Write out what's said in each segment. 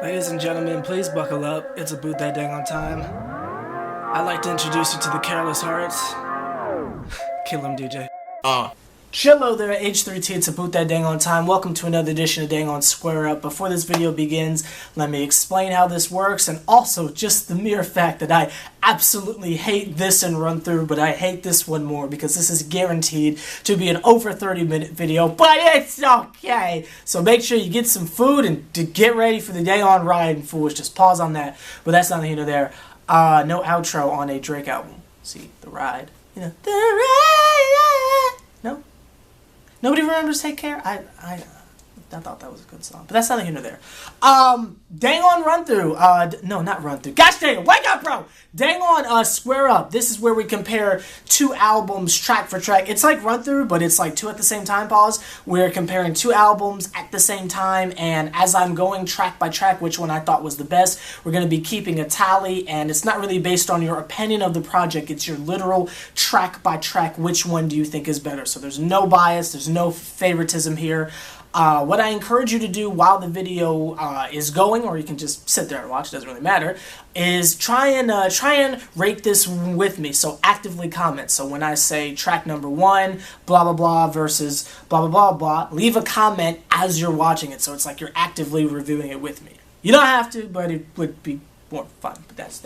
Ladies and gentlemen, please buckle up. It's a boot that dang on time. I'd like to introduce you to the Careless Hearts. Kill him, DJ. Chillo there, H+III+T. It's a boot that dang on time. Welcome to another edition of Dang on Square Up. Before this video begins, let me explain how this works, and also just the mere fact that I absolutely hate this and run through, but I hate this one more because this is guaranteed to be an over 30-minute video, but it's okay. So make sure you get some food and to get ready for the day on ride and fools. Just pause on that, but that's not here nor there. No outro on a Drake album. See, the ride. You know, the ride. No? Nobody remembers Take Care? I thought that was a good song, but that's neither here nor there. Dang on Run Through. No, not Run Through. Gosh dang it, wake up, bro! Dang on Square Up. This is where we compare two albums track for track. It's like Run Through, but it's like two at the same time pause. We're comparing two albums at the same time, and as I'm going track by track, which one I thought was the best, we're going to be keeping a tally, and it's not really based on your opinion of the project. It's your literal track by track, which one do you think is better. So there's no bias, there's no favoritism here. What I encourage you to do while the video is going, or you can just sit there and watch, it doesn't really matter, is try and rate this with me. So actively comment. So when I say track number 1, blah blah blah versus blah blah blah blah, leave a comment as you're watching it. So it's like you're actively reviewing it with me. You don't have to, but it would be more fun. But that's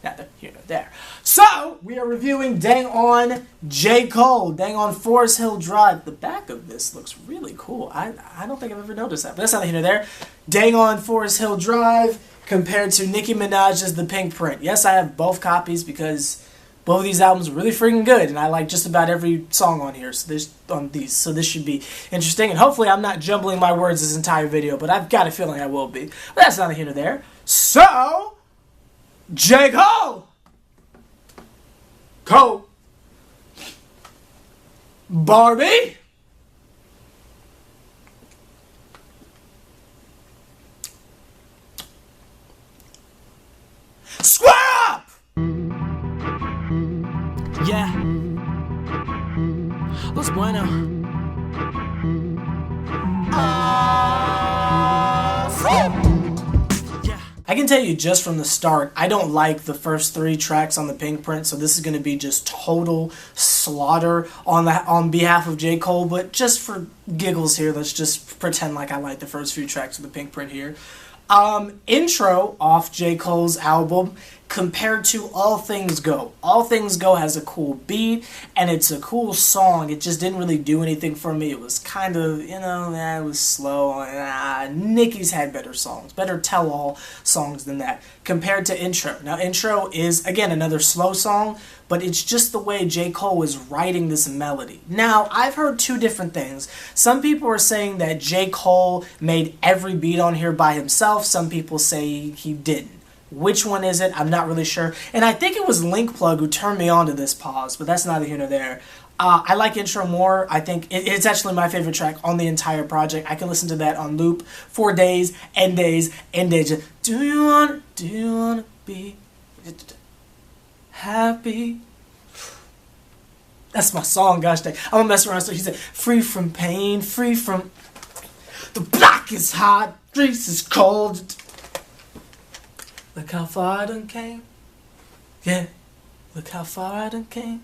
neither here nor there. So we are reviewing Dang on J. Cole, Dang on Forest Hill Drive. The back of this looks really cool. I don't think I've ever noticed that, but that's neither here nor there. Dang on Forest Hill Drive compared to Nicki Minaj's The PinkPrint. Yes, I have both copies because both of these albums are really freaking good, and I like just about every song on here. So this should be interesting, and hopefully I'm not jumbling my words this entire video, but I've got a feeling I will be. But that's neither here nor there. So J. Cole. Cole. Barbie. Square Up. Yeah. Los Bueno. I can tell you just from the start, I don't like the first 3 tracks on the PinkPrint, so this is going to be just total slaughter on behalf of J. Cole, but just for giggles here, let's just pretend like I like the first few tracks of the PinkPrint here. Intro off J. Cole's album compared to All Things Go. All Things Go has a cool beat, and it's a cool song. It just didn't really do anything for me. It was kind of, you know, it was slow. Nicki's had better songs, better tell-all songs than that, compared to Intro. Now, Intro is, again, another slow song, but it's just the way J. Cole is writing this melody. Now, I've heard 2 different things. Some people are saying that J. Cole made every beat on here by himself. Some people say he didn't. Which one is it? I'm not really sure. And I think it was Linkplug who turned me on to this pause, but that's neither here nor there. I like Intro more. I think it's actually my favorite track on the entire project. I can listen to that on loop for days and days and days. Do you wanna be happy? That's my song, gosh dang. I'm gonna mess around. So he said, free from pain, free from... The block is hot, streets is cold. Look how far I done came. Yeah, look how far I done came.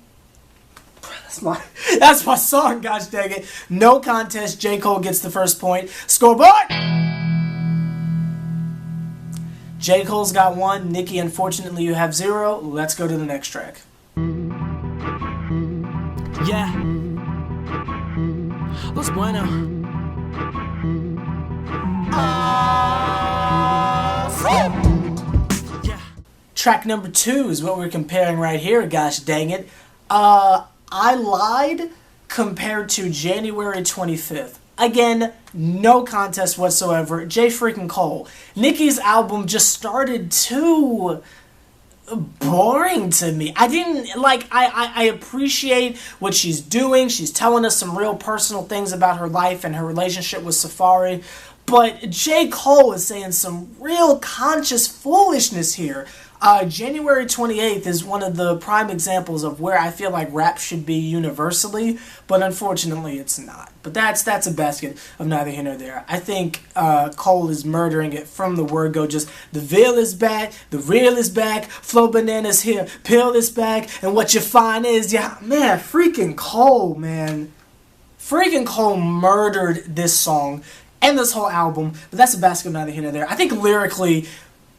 That's my song, gosh dang it. No contest, J. Cole gets the first point. Scoreboard! J. Cole's got 1. Nicki, unfortunately, you have 0. Let's go to the next track. Yeah. Los Bueno. Track number 2 is what we're comparing right here, gosh dang it. I Lied compared to January 25th. Again, no contest whatsoever. J. freaking Cole. Nicki's album just started too boring to me. I didn't, like, I appreciate what she's doing. She's telling us some real personal things about her life and her relationship with Safari. But J. Cole is saying some real conscious foolishness here. January 28th is one of the prime examples of where I feel like rap should be universally, but unfortunately it's not. But that's a basket of neither here nor there. I think Cole is murdering it from the word go. Just the veil is back, the real is back, flow bananas here, pill is back, and what you find is, yeah, man, freaking Cole, man. Freaking Cole murdered this song and this whole album, but that's a basket of neither here nor there. I think lyrically,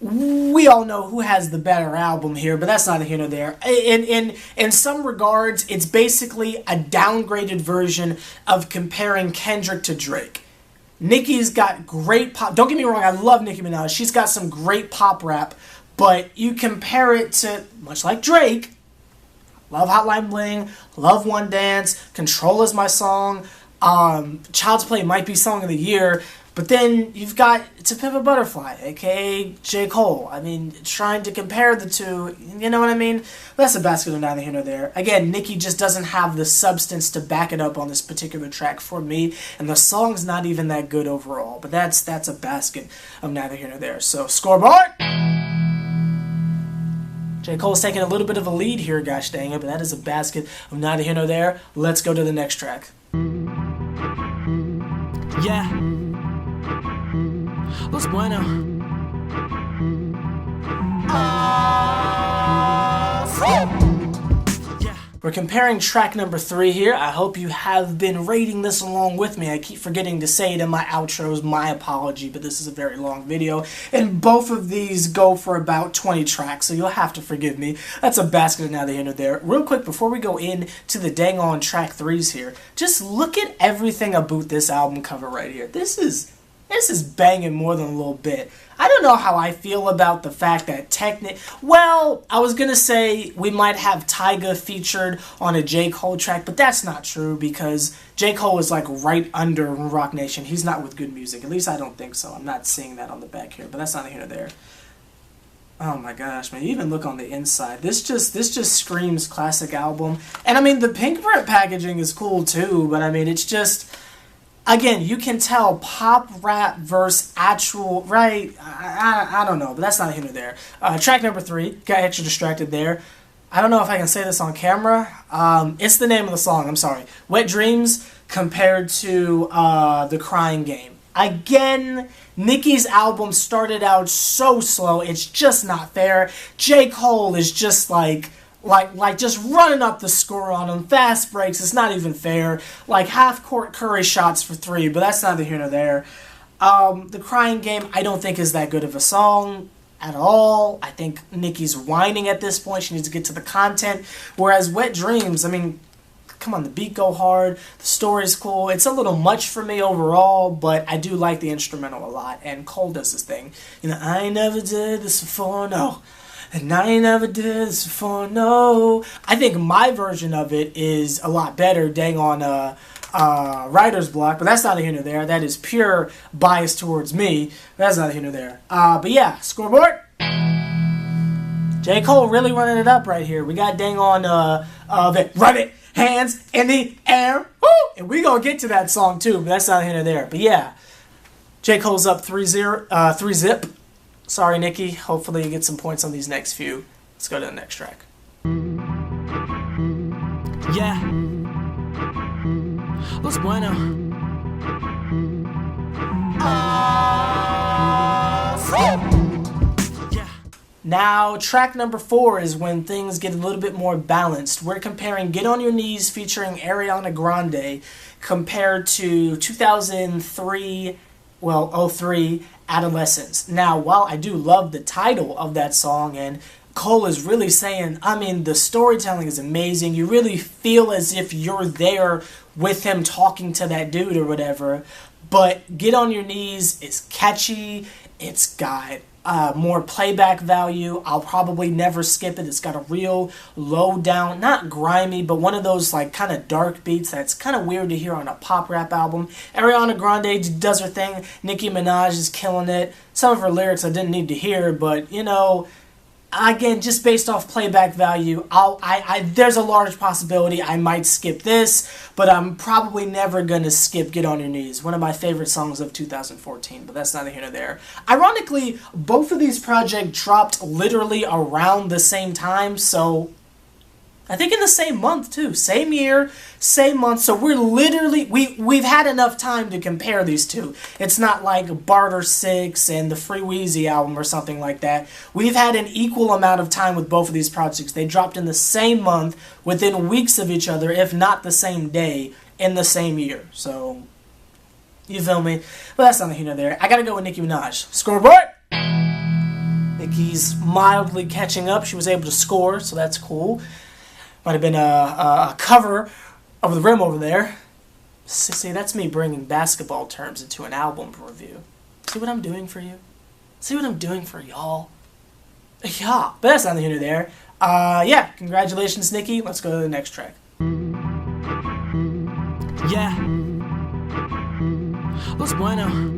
we all know who has the better album here, but that's neither here nor there. In some regards, it's basically a downgraded version of comparing Kendrick to Drake. Nicki's got great pop. Don't get me wrong, I love Nicki Minaj. She's got some great pop rap, but you compare it to, much like Drake, love Hotline Bling, love One Dance, Control is my song, Child's Play might be Song of the Year, but then you've got To Pimp a Butterfly, aka J. Cole. I mean, trying to compare the two, you know what I mean? That's a basket of neither here nor there. Again, Nicki just doesn't have the substance to back it up on this particular track for me, and the song's not even that good overall. But that's a basket of neither here nor there. So, scoreboard! J. Cole's taking a little bit of a lead here, gosh dang it, but that is a basket of neither here nor there. Let's go to the next track. Yeah. Los bueno. We're comparing track number 3 here. I hope you have been rating this along with me. I keep forgetting to say it in my outros. My apology, but this is a very long video. And both of these go for about 20 tracks, so you'll have to forgive me. That's a basket of neither here nor there. Real quick, before we go into the dang on track 3s here, just look at everything about this album cover right here. This is banging more than a little bit. I don't know how I feel about the fact that well, I was going to say we might have Tyga featured on a J. Cole track, but that's not true because J. Cole is like right under Rock Nation. He's not with Good Music. At least I don't think so. I'm not seeing that on the back here, but that's not here nor there. Oh my gosh, man, you even look on the inside. This just screams classic album. And I mean, the PinkPrint packaging is cool too, but I mean, it's just... Again, you can tell pop rap versus actual, right? I don't know, but that's not here nor there. Track number 3, got extra distracted there. I don't know if I can say this on camera. It's the name of the song, I'm sorry. Wet Dreams compared to The Crying Game. Again, Nicki's album started out so slow, it's just not fair. J. Cole is just like just running up the score on them. Fast breaks, it's not even fair. Like half-court Curry shots for 3, but that's neither here nor there. The Crying Game, I don't think is that good of a song at all. I think Nicki's whining at this point. She needs to get to the content. Whereas Wet Dreams, I mean, come on, the beat go hard. The story's cool. It's a little much for me overall, but I do like the instrumental a lot. And Cole does his thing. You know, I ain't never did this before, no. And I ain't never did this before, no. I think my version of it is a lot better, dang on writer's block, but that's not here nor there. That is pure bias towards me. That's not here nor there. But yeah, scoreboard. J. Cole really running it up right here. We got dang on run it, hands in the air. Woo! And we gonna get to that song too, but that's not here nor there. But yeah, J. Cole's up 3-zip. Sorry, Nicki. Hopefully you get some points on these next few. Let's go to the next track. Yeah. Los bueno. Yeah. Now, track number 4 is when things get a little bit more balanced. We're comparing Get On Your Knees featuring Ariana Grande compared to 2003, well, 03, Adolescence. Now, while I do love the title of that song, and Cole is really saying, I mean, the storytelling is amazing. You really feel as if you're there with him talking to that dude or whatever. But Get On Your Knees is catchy. It's got more playback value. I'll probably never skip it. It's got a real low down, not grimy, but one of those like kind of dark beats that's kind of weird to hear on a pop rap album. Ariana Grande does her thing. Nicki Minaj is killing it. Some of her lyrics I didn't need to hear, but you know, again, just based off playback value, there's a large possibility I might skip this, but I'm probably never going to skip Get On Your Knees, one of my favorite songs of 2014, but that's neither here nor there. Ironically, both of these projects dropped literally around the same time, so I think in the same month too. Same year, same month. So we're literally, we've had enough time to compare these two. It's not like Barter 6 and the Free Weezy album or something like that. We've had an equal amount of time with both of these projects. They dropped in the same month, within weeks of each other, if not the same day, in the same year. So, you feel me? But that's neither here nor there. I gotta go with Nicki Minaj. Scoreboard! Nicki's mildly catching up. She was able to score, so that's cool. Might have been a cover of the rim over there. See, that's me bringing basketball terms into an album review. See what I'm doing for you? See what I'm doing for y'all? Yeah, but that's neither here nor there. Yeah, congratulations, Nicki. Let's go to the next track. Yeah. Los bueno.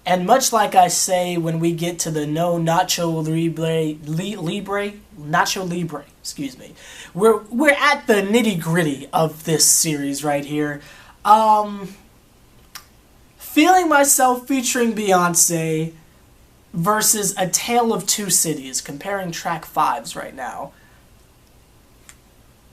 And much like I say when we get to the No Nacho Libre, excuse me, we're at the nitty gritty of this series right here. Feeling Myself featuring Beyonce versus A Tale of Two Cities, comparing track 5s right now.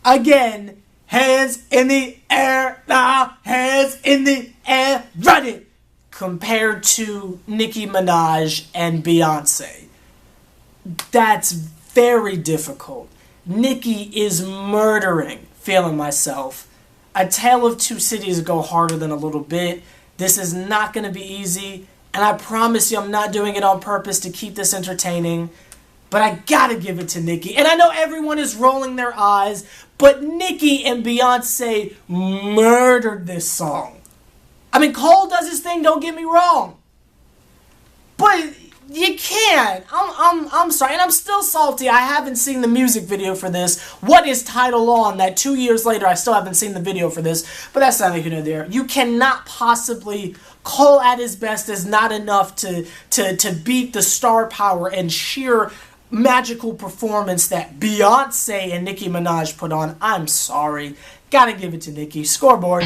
Again, hands in the air now, hands in the air, run it! Compared to Nicki Minaj and Beyonce. That's very difficult. Nicki is murdering Feeling Myself. A Tale of Two Cities go harder than a little bit. This is not going to be easy, and I promise you I'm not doing it on purpose to keep this entertaining, but I gotta give it to Nicki. And I know everyone is rolling their eyes, but Nicki and Beyonce murdered this song. I mean, Cole does his thing, don't get me wrong. But you can't. I'm sorry, and I'm still salty. I haven't seen the music video for this. What is Tidal on that 2 years later I still haven't seen the video for this? But that's neither here nor there. You cannot possibly, Cole at his best is not enough to beat the star power and sheer magical performance that Beyonce and Nicki Minaj put on. I'm sorry. Gotta give it to Nicki. Scoreboard.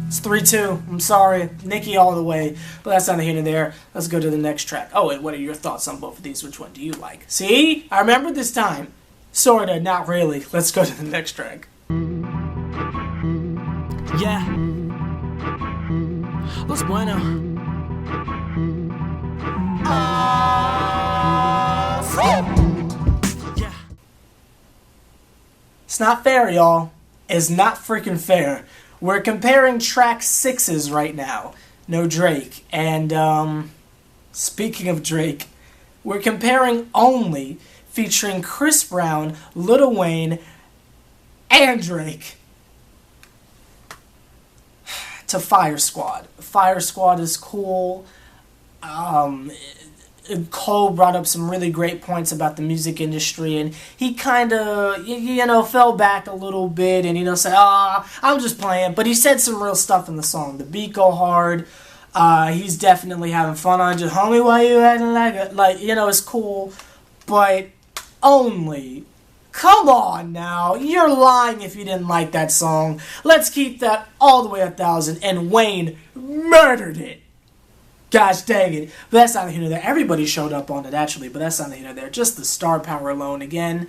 It's 3-2. I'm sorry. Nicki all the way. But that's neither here nor there. Let's go to the next track. Oh, and what are your thoughts on both of these? Which one do you like? See? I remember this time. Sorta, not really. Let's go to the next track. Yeah. Los bueno. Yeah. It's not fair, y'all. It's not freaking fair. We're comparing track 6s right now. No Drake. And, speaking of Drake, we're comparing Only, featuring Chris Brown, Lil Wayne, and Drake, to Fire Squad. Fire Squad is cool. Cole brought up some really great points about the music industry, and he kind of, fell back a little bit and, said, I'm just playing. But he said some real stuff in the song. The beat go hard. He's definitely having fun on it. Just, homie, why you acting like it? Like, it's cool. But Only, come on now. You're lying if you didn't like that song. Let's keep that all the way 1,000. And Wayne murdered it. Gosh dang it. But that's neither here nor there. Everybody showed up on it actually, but that's neither here nor there. Just the star power alone again.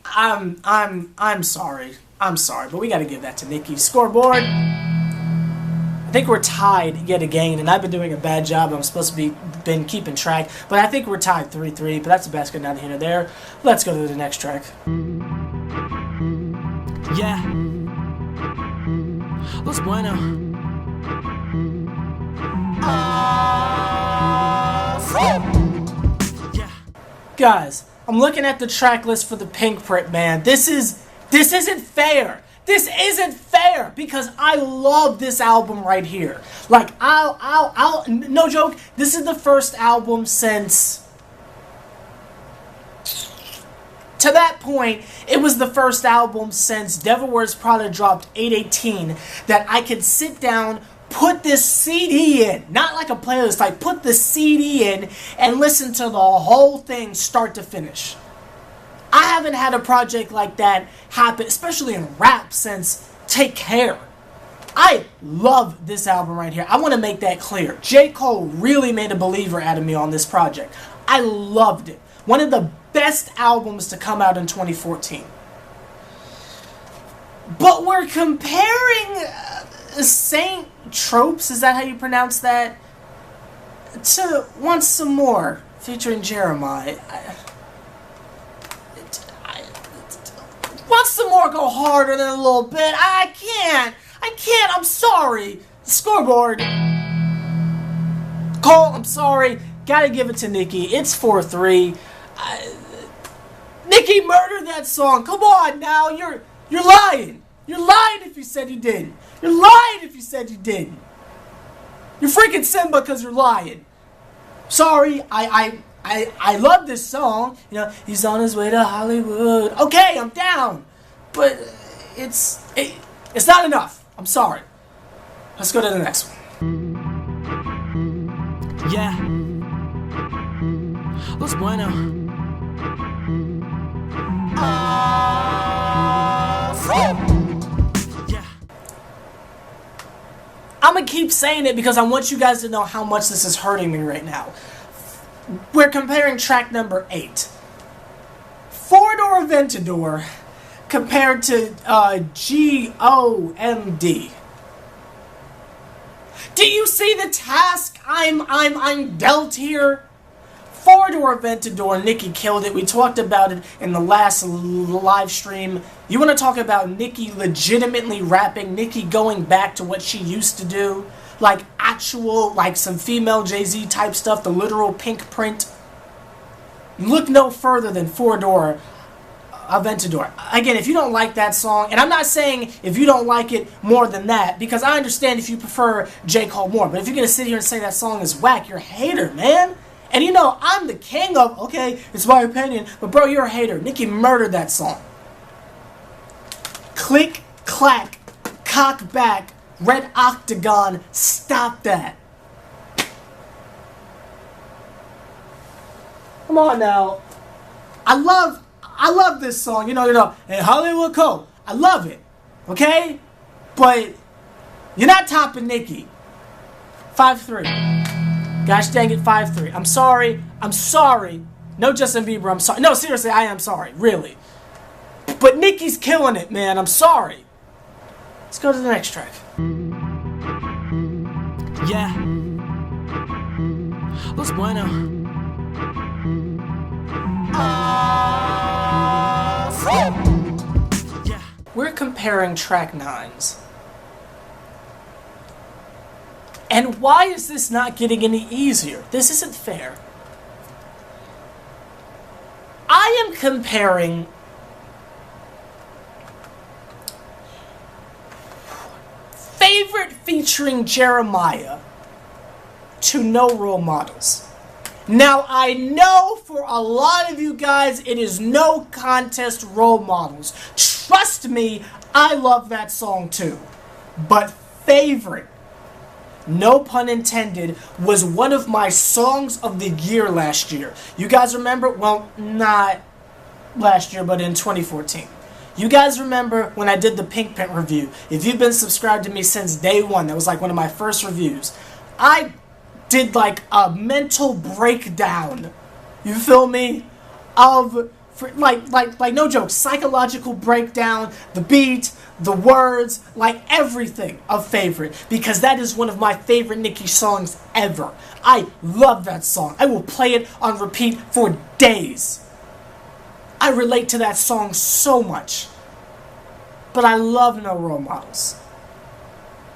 I'm sorry. I'm sorry, but we gotta give that to Nicki. Scoreboard. I think we're tied yet again, and I've been doing a bad job. I'm supposed to been keeping track, but I think we're tied 3-3, but that's a basket neither here nor there. Let's go to the next track. Yeah. Los bueno. Yeah. Guys, I'm looking at the track list for the PinkPrint, man. This isn't fair. This isn't fair because I love this album right here. Like, no joke, this is the first album since To that point, it was the first album since Devil Wears Prada dropped 818 that I could sit down, put this CD in, not like a playlist, like put the CD in and listen to the whole thing start to finish. I haven't had a project like that happen, especially in rap, since Take Care. I love this album right here. I want to make that clear. J. Cole really made a believer out of me on this project. I loved it. One of the best albums to come out in 2014. But we're comparing Saint Tropes, is that how you pronounce that? To Want Some More, featuring Jeremiah. Want Some More go harder than a little bit? I can't, I'm sorry. Scoreboard. Cole, I'm sorry. Gotta give it to Nicki. It's 4-3. Nicki murdered that song. Come on now, you're lying. You're lying if you said you didn't. You're lying if you said you didn't. You're freaking Simba because you're lying. Sorry, I love this song. You know, he's on his way to Hollywood. Okay, I'm down. But it's not enough. I'm sorry. Let's go to the next one. Yeah. Los Bueno. Yeah. I'm gonna keep saying it because I want you guys to know how much this is hurting me right now. We're comparing track number 8. Four-door Aventador compared to GOMD. Do you see the task I'm dealt here? Four-door Aventador, Nicki killed it. We talked about it in the last live stream. You want to talk about Nicki legitimately rapping, Nicki going back to what she used to do? Like actual, like some female Jay-Z type stuff, the literal PinkPrint. Look no further than Four-door Aventador. Again, if you don't like that song, and I'm not saying if you don't like it more than that, because I understand if you prefer J. Cole more, but if you're going to sit here and say that song is whack, you're a hater, man. And you know, I'm the king of, okay, it's my opinion, but bro, you're a hater. Nicki murdered that song. Click, clack, cock back, red octagon, stop that. Come on now. I love this song, you know, hey, Hollywood Cole. I love it, okay? But you're not topping Nicki. 5-3. Gosh dang it, 5-3. I'm sorry. No Justin Bieber, I'm sorry. No, seriously, I am sorry, really. But Nicki's killing it, man, I'm sorry. Let's go to the next track. Yeah. Los Bueno. Yeah. We're comparing track 9s. And why is this not getting any easier? This isn't fair. I am comparing Favorite featuring Jeremiah to No Role Models. Now, I know for a lot of you guys, it is no contest Role Models. Trust me, I love that song too. But Favorite, no pun intended, was one of my songs of the year last year. You guys remember? Well, not last year, but in 2014. You guys remember when I did the PinkPrint review? If you've been subscribed to me since day one, that was like one of my first reviews. I did like a mental breakdown, you feel me, of like no joke, psychological breakdown, the beat, the words, like everything of Favorite, because that is one of my favorite Nicki songs ever. I love that song. I will play it on repeat for days. I relate to that song so much. But I love No Role Models.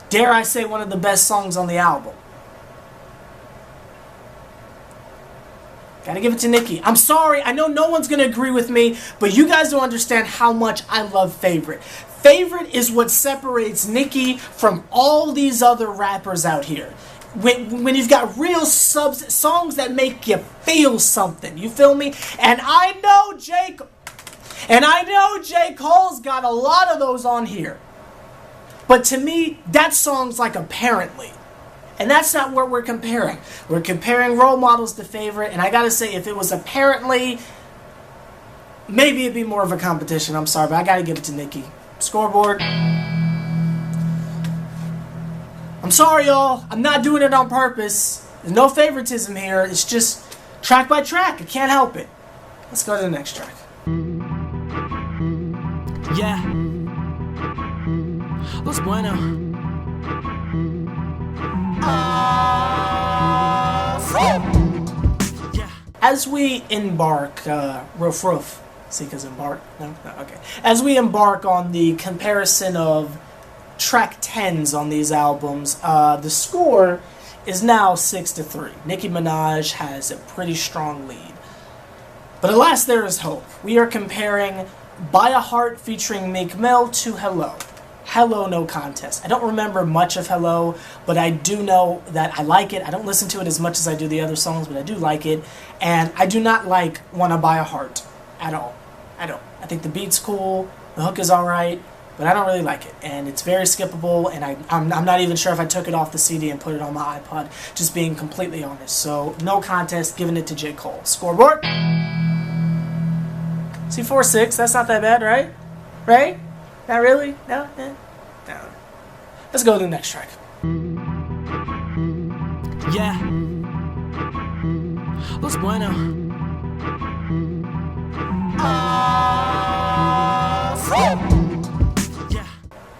Dare I say one of the best songs on the album. Gotta give it to Nicki. I'm sorry, I know no one's gonna agree with me, but you guys don't understand how much I love Favorite. Favorite is what separates Nicki from all these other rappers out here. When you've got real songs that make you feel something, you feel me? And I know, Jake, And I know J. Cole's got a lot of those on here. But to me, that song's like Apparently. And that's not what we're comparing. We're comparing role models to favorite. And I gotta say, if it was Apparently, maybe it'd be more of a competition. I'm sorry, but I gotta give it to Nicki. Scoreboard. I'm sorry, y'all. I'm not doing it on purpose. There's no favoritism here. It's just track by track. I can't help it. Let's go to the next track. Yeah. Los bueno. Yeah. As we embark, roof. See, because embark? No, okay. As we embark on the comparison of track 10s on these albums, the score is now 6-3. Nicki Minaj has a pretty strong lead. But alas, there is hope. We are comparing By a Heart featuring Meek Mill to Hello. Hello, no contest. I don't remember much of Hello, but I do know that I like it. I don't listen to it as much as I do the other songs, but I do like it. And I do not like Wanna Buy a Heart at all. I don't. I think the beat's cool, the hook is alright, but I don't really like it. And it's very skippable, and I'm not even sure if I took it off the CD and put it on my iPod, just being completely honest. So, no contest, giving it to J. Cole. Scoreboard? See, 4-6, that's not that bad, right? Right? Not really? No? No. Let's go to the next track. Yeah. Los bueno. Yeah.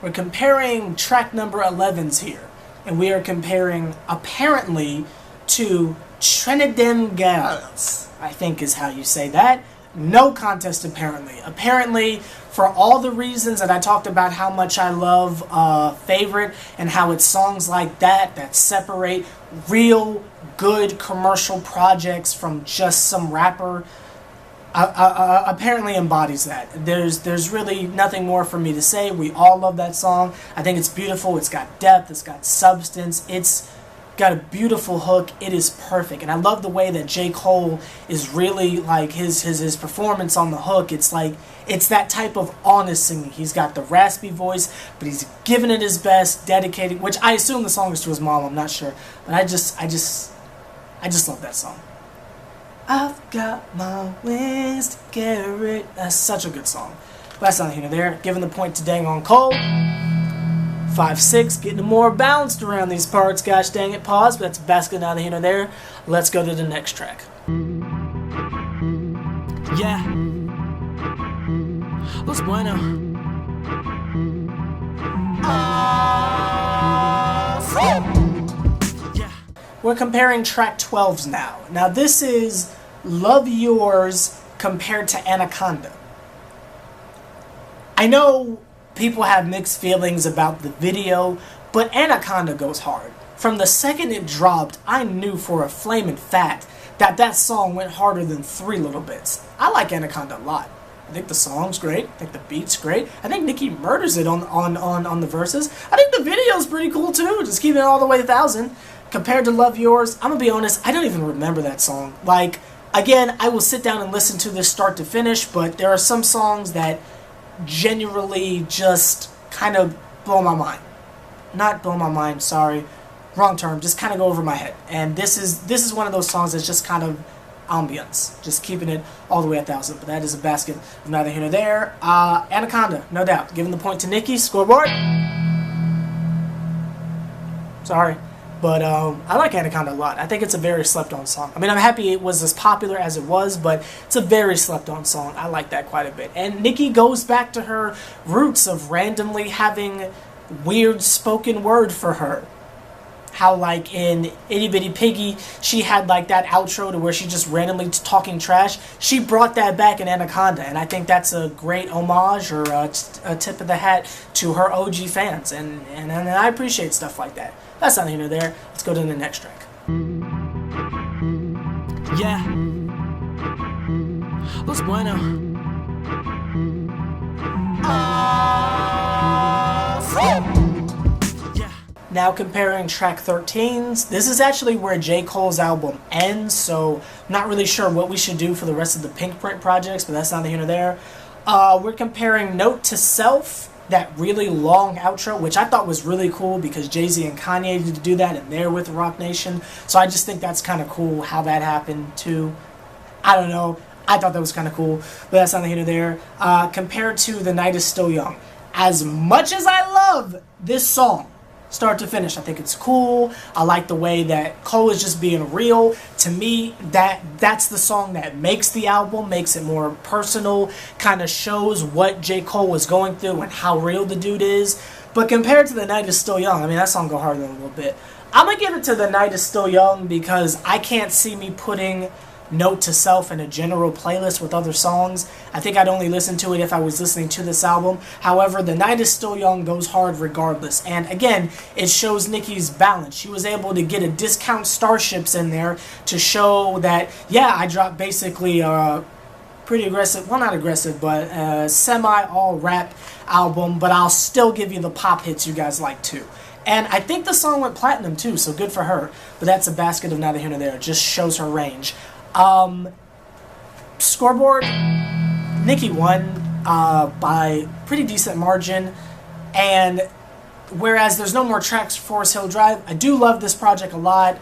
We're comparing track number 11s here. And we are comparing Apparently to Trenton Girls, I think is how you say that. No contest, apparently. Apparently, for all the reasons that I talked about how much I love Favorite and how it's songs like that separate real good commercial projects from just some rapper, apparently embodies that. There's really nothing more for me to say. We all love that song. I think it's beautiful. It's got depth. It's got substance. It's got a beautiful hook. It is perfect. And I love the way that J. Cole is really, like, his performance on the hook. It's like, it's that type of honest singing. He's got the raspy voice, but he's giving it his best, dedicated, which I assume the song is to his mom, I'm not sure. But I just love that song. I've got my wings to carry. That's such a good song. But that's not here nor there. Giving the point to Dang on Cole. 5-6, getting more balanced around these parts. Gosh dang it, pause, but that's basket neither here nor there. Let's go to the next track. Yeah. Los bueno. Yeah. We're comparing track 12s now. Now this is Love Yours compared to Anaconda. I know people have mixed feelings about the video, but Anaconda goes hard. From the second it dropped, I knew for a flaming fact that song went harder than 3 Little Bits. I like Anaconda a lot. I think the song's great. I think the beat's great. I think Nicki murders it on the verses. I think the video's pretty cool too, just keeping it all the way 1,000. Compared to Love Yours, I'm gonna be honest, I don't even remember that song. Like, again, I will sit down and listen to this start to finish, but there are some songs that genuinely just kind of blow my mind. Not blow my mind, sorry. Wrong term, just kind of go over my head. And this is one of those songs that's just kind of ambience. Just keeping it all the way 1,000. But that is a basket of neither here nor there. Anaconda, no doubt. Giving the point to Nicki. Scoreboard. Sorry. But I like Anaconda a lot. I think it's a very slept-on song. I mean, I'm happy it was as popular as it was, but it's a very slept-on song. I like that quite a bit. And Nicki goes back to her roots of randomly having weird spoken word for her. How, like, in Itty Bitty Piggy, she had, like, that outro to where she just randomly talking trash. She brought that back in Anaconda, and I think that's a great homage or a tip of the hat to her OG fans. And I appreciate stuff like that. That's not here nor there. Let's go to the next track. Yeah. Los bueno. Yeah. Now comparing track 13s, this is actually where J. Cole's album ends, so I'm not really sure what we should do for the rest of the PinkPrint projects, but that's neither here nor there. We're comparing Note to Self, that really long outro, which I thought was really cool because Jay-Z and Kanye did do that and they're with Rock Nation. So I just think that's kind of cool how that happened too. I don't know. I thought that was kind of cool, but that's neither here nor there. Compared to The Night Is Still Young. As much as I love this song, start to finish, I think it's cool. I like the way that Cole is just being real. To me, that's the song that makes the album, makes it more personal, kind of shows what J. Cole was going through and how real the dude is. But compared to The Night Is Still Young, I mean, that song go harder than a little bit. I'm going to give it to The Night Is Still Young because I can't see me putting Note to Self in a general playlist with other songs. I think I'd only listen to it if I was listening to this album. However, The Night Is Still Young goes hard regardless. And again, it shows Nicki's balance. She was able to get a Discount Starships in there to show that, yeah, I dropped basically pretty aggressive, well, not aggressive, but semi-all rap album, but I'll still give you the pop hits you guys like too. And I think the song went platinum too, so good for her. But that's a basket of neither here nor there. It just shows her range. Scoreboard, Nicki won by pretty decent margin, and whereas there's no more tracks for Forest Hill Drive, I do love this project a lot.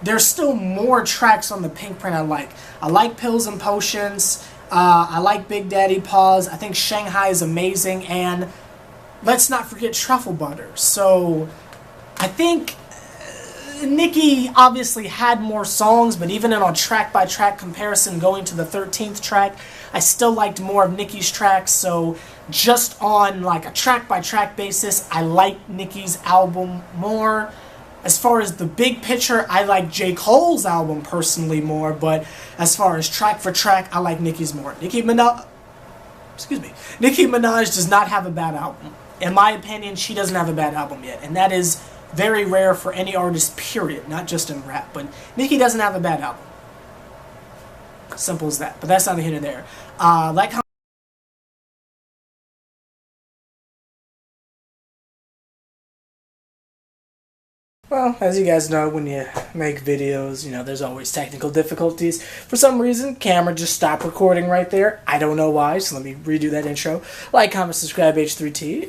There's still more tracks on the PinkPrint I like. I like Pills and Potions, I like Big Daddy Paws, I think Shanghai is amazing, and let's not forget Truffle Butter. So I think Nicki obviously had more songs, but even in a track-by-track comparison going to the 13th track, I still liked more of Nicki's tracks, so just on like a track-by-track basis, I like Nicki's album more. As far as the big picture, I like J. Cole's album personally more, but as far as track for track, I like Nicki's more. Nicki Minaj does not have a bad album. In my opinion, she doesn't have a bad album yet, and that is very rare for any artist, period, not just in rap. But Nicki doesn't have a bad album. Simple as that. But that's neither here nor there. Well, as you guys know, when you make videos, you know, there's always technical difficulties. For some reason, camera just stopped recording right there. I don't know why, so let me redo that intro. Like, comment, subscribe, H+III+T.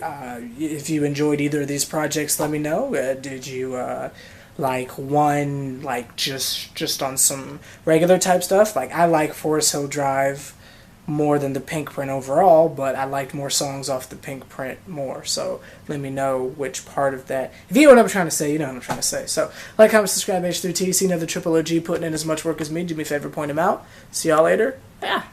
If you enjoyed either of these projects, let me know. Did you like one, like, just on some regular type stuff? Like, I like Forest Hill Drive more than the PinkPrint overall, but I liked more songs off the PinkPrint more, so let me know which part of that. If you know what I'm trying to say, you know what I'm trying to say. So, like, comment, subscribe, H+III+T. See another Triple OG putting in as much work as me. Do me a favor, point him out. See y'all later. Yeah.